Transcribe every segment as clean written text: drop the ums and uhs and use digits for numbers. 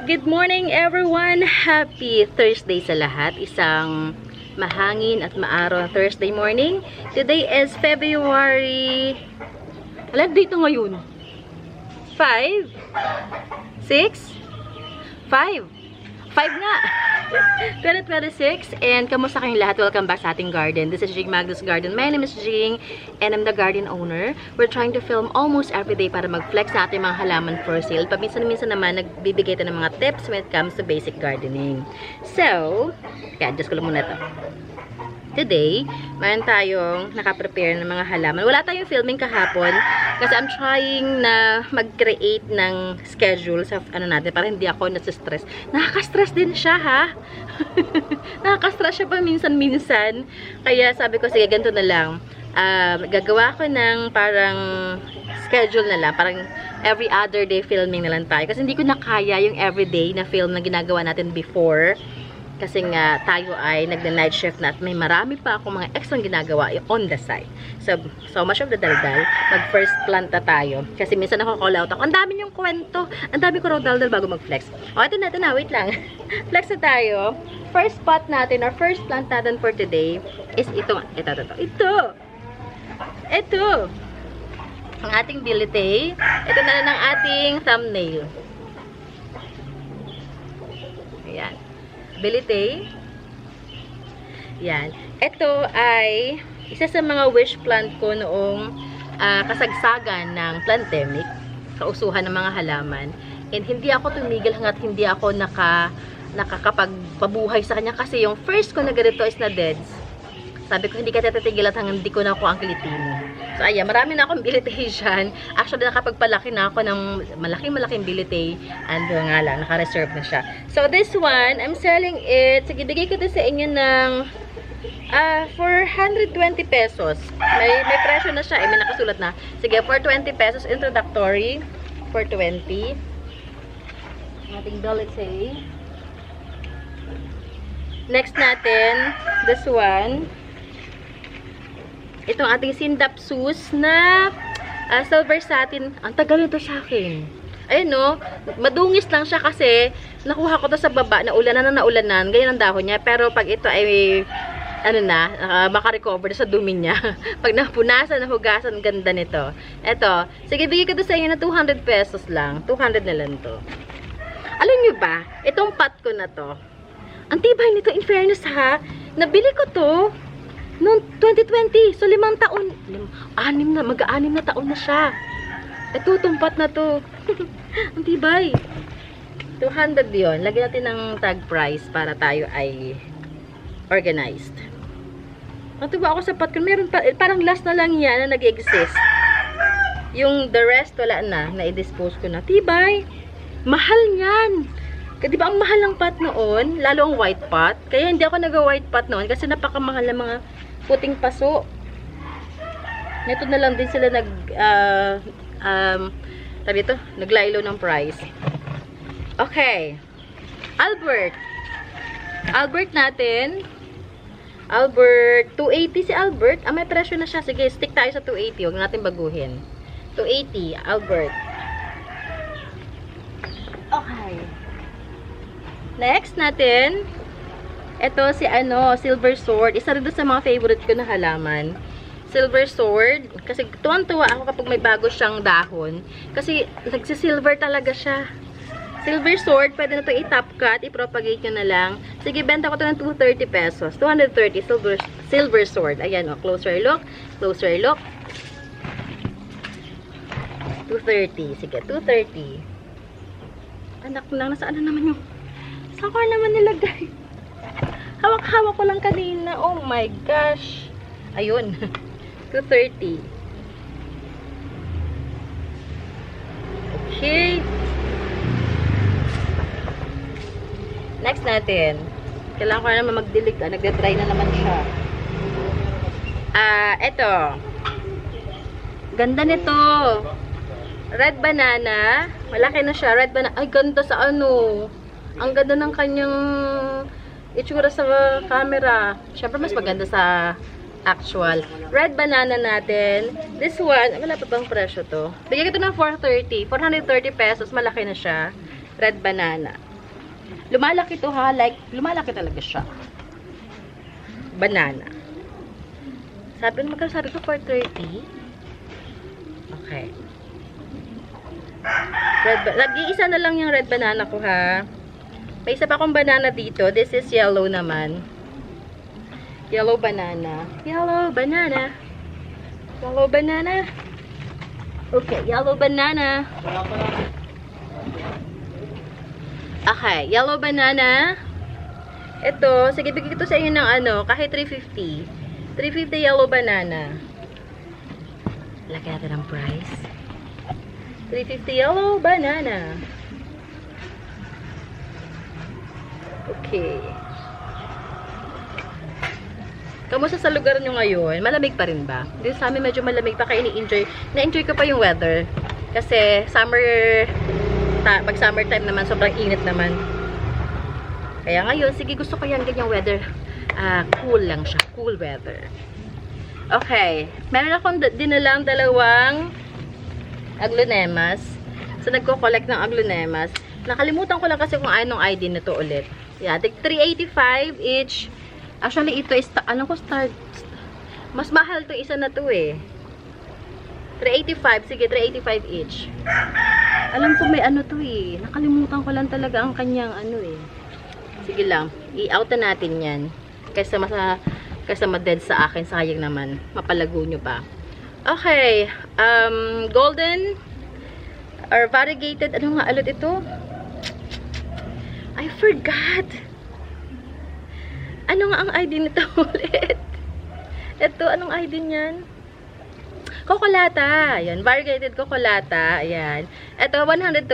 Good morning everyone! Happy Thursday sa lahat. Isang mahangin at maaraw na Thursday morning. Today is February... Alam, dito ngayon? 5? 6? 5? 5 nga! 2026. And kamusta kayong lahat? Welcome back sa ating garden. This is Jing Magnus Garden. My name is Jing and I'm the garden owner. We're trying to film almost every day para mag-flex sa ating mga halaman for sale. Paminsan-minsan naman nagbibigay tayo ng mga tips when it comes to basic gardening. So, adjust ko lang muna to. Today, mayroon tayong nakaprepare ng mga halaman. Wala tayong filming kahapon kasi I'm trying na mag-create ng schedule sa natin para hindi ako nasa-stress. Nakaka-stress din siya, ha? Nakaka-stress siya pa minsan-minsan. Kaya sabi ko, sige, ganito na lang. Gagawa ko ng parang schedule na lang. Parang every other day filming na lang tayo. Kasi hindi ko na kaya yung everyday na film na ginagawa natin before. Kasi nga, tayo ay nagna-night shift na at may marami pa akong mga extra ginagawa on the side. So much of the daldal, mag-first plant na tayo. Kasi minsan ako-call out ako, ang dami niyong kwento. Ang dami ko raw daldal bago mag-flex. O, ito na, wait lang. Flex na tayo. First spot natin, or first plant natin for today, is ito. Ito. Ang ating bilite. Ito na lang ang ating thumbnail. Ayan. Bilite. Yan. Ito ay isa sa mga wish plant ko noong kasagsagan ng pandemic, kausuhan ng mga halaman. And hindi ako tumigil hanggat hindi ako nakakapagpabuhay sa kanya kasi yung first ko na ganito is na deads. Sabi ko, hindi ka tatitigil at hanggang hindi ko na ako ang kilitino. So, ayan, marami na akong bilite dyan. Actually, nakapagpalaki na ako ng malaking bilite. And nga lang, naka-reserve na siya. So, this one, I'm selling it. Sige, bigay ko ito sa inyo ng 420 pesos. May presyo na siya. May nakasulat na. Sige, 420 pesos. Introductory. 420. Ating bilite. Next natin, this one. Itong ating Sindapsus na silver satin. Ang tagal nito sa akin. Ayun, no? Madungis lang siya kasi nakuha ko to sa baba, naulanan. Ganyan ang dahon niya. Pero pag ito ay, makarecover sa dumi niya. Pag napunasan, nahugasan, ganda nito. Ito. Sige, bigay ko to sa inyo na 200 pesos lang. 200 na lang to. Alam nyo ba, itong pot ko na to, ang tibay nito, in fairness ha, nabili ko to noong 2020. So, 5 taon. Mag-6 na taon na siya. Ito, tumpat na to. Ang tibay. 200 yun. Lagyan natin ng tag price para tayo ay organized. Natuwa ako sa pot ko. Meron pa, parang last na lang yan na nag-exist. Yung the rest, wala na. Na-dispose ko na. Tibay. Mahal yan. Di ba ang mahal ng pot noon? Lalo ang white pot. Kaya hindi ako nag-white pot noon kasi napakamahal ng mga puting paso. Nito na lang din sila naglaylo ng price. Okay. Albert natin. Albert, 280 si Albert. May presyo na siya. Sige, stick tayo sa 280. Huwag natin baguhin. 280, Albert. Okay. Next natin, ito si Silver Sword. Isa rin doon sa mga favorite ko na halaman. Silver Sword. Kasi tuwang-tuwa ako kapag may bago siyang dahon. Kasi nagsisilver talaga siya. Silver Sword, pwede na ito i-top cut, i-propagate nyo na lang. Sige, benta ko ito ng 230 pesos. 230, Silver Sword. Ayan, closer look. Closer look. 230. Sige, 230. Anak lang, nasaan na naman yung... Saan ko naman nilagay? Hawak-hawak ko lang kanina. Oh my gosh. Ayun. 230. Okay. Next natin. Kailangan ko na naman mag-delete. Nagde-dry na naman siya. Eto. Ganda nito. Red banana. Malaki na siya. Red banana. Ay, ganda sa Ang ganda ng kanyang itsura sa camera. Siyempre, mas maganda sa actual. Red banana natin. This one, wala pa bang presyo to? Bigyan ko ito ng 430. 430 pesos. Malaki na siya. Red banana. Lumalaki to ha, like, lumalaki talaga siya. Banana. Sabi ko 430. Okay. Nag-iisa na lang yung red banana ko ha. May isa pa akong banana dito. This is yellow naman. Yellow banana. Yellow banana. Yellow banana. Okay, yellow banana. Okay, yellow banana. Ito, sige, bigay ko sa inyo ng ano, kahit 350. 350 yellow banana. Lagyan natin ang price. 350 yellow banana. Okay. Kamusta sa lugar nyo ngayon? Malamig pa rin ba? Dito sa amin medyo malamig pa, kaya ni-enjoy. Na-enjoy ko pa yung weather. Kasi pag summertime naman, sobrang init naman. Kaya ngayon, sige, gusto ko yan ganyang weather. Cool lang siya. Cool weather. Okay. Meron akong dinalang dalawang aglonemas. So, nagko-collect ng aglonemas. Nakalimutan ko lang kasi kung anong ID na to ulit. Yeah, 385 each. Actually, ito is, alam ko, mas mahal to isa na to eh. 385. Sige, 385 each. Alam ko may ano to eh. Nakalimutan ko lang talaga ang kanyang ano eh. Sige lang. I-out na natin yan. Kaysa ma-dead sa akin. Sayang naman. Mapalago nyo pa. Okay. Golden or variegated. Ano nga ulit ito? I forgot. Ano nga ang ID nito ulit? Ito, anong ID niyan? Kokolata. Ayan. Variegated kokolata. Ayan. Ito, 120.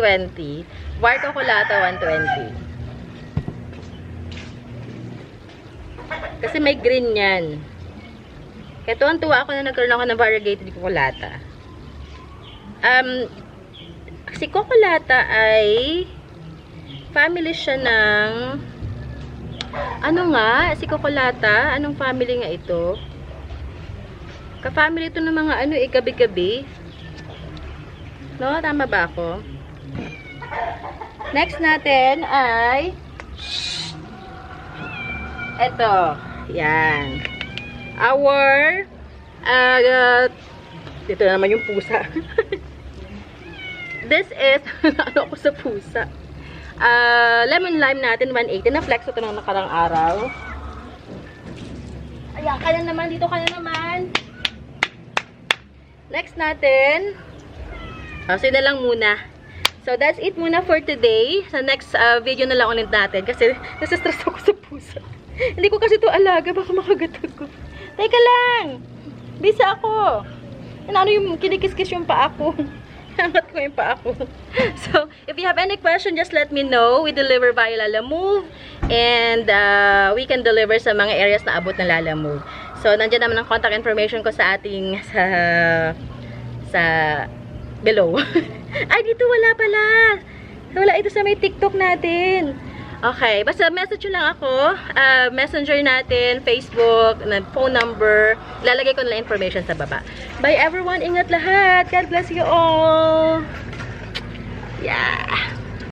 Var kokolata, 120. Kasi may green yan. Kaya tuwang-tuwa ako na nagkaroon ako ng variegated kokolata. Si kokolata ay family siya ng ano nga? Si kokolata? Anong family nga ito? Ka-family ito ng mga ano, gabi-gabi. No? Tama ba ako? Next natin ay eto. Yan. Our dito na naman yung pusa. This is ano ako sa pusa. Lemon lime natin, 180. Na-flex ito ng nakarang araw. Ayan, kaya naman. Dito kaya naman. Next natin. So, yun na lang muna. So, that's it muna for today. Sa next video na lang ulit natin. Kasi, nasa-stress ako sa pusa. Hindi ko kasi ito alaga. Baka makagatag ko. Teka lang. Bisa ako. Ano yung kinikis-kis yung paa ko. Hangat ko yung paa ko. So, if you have any question, just let me know. We deliver via Lalamove. And we can deliver sa mga areas na abot ng Lalamove. So, nandiyan naman ang contact information ko sa ating sa below. Ay, dito wala pala. Wala ito sa may TikTok natin. Okay, basta message nyo lang ako. Messenger natin, Facebook, phone number. Lalagay ko na lang information sa baba. Bye everyone. Ingat lahat. God bless you all. Yeah.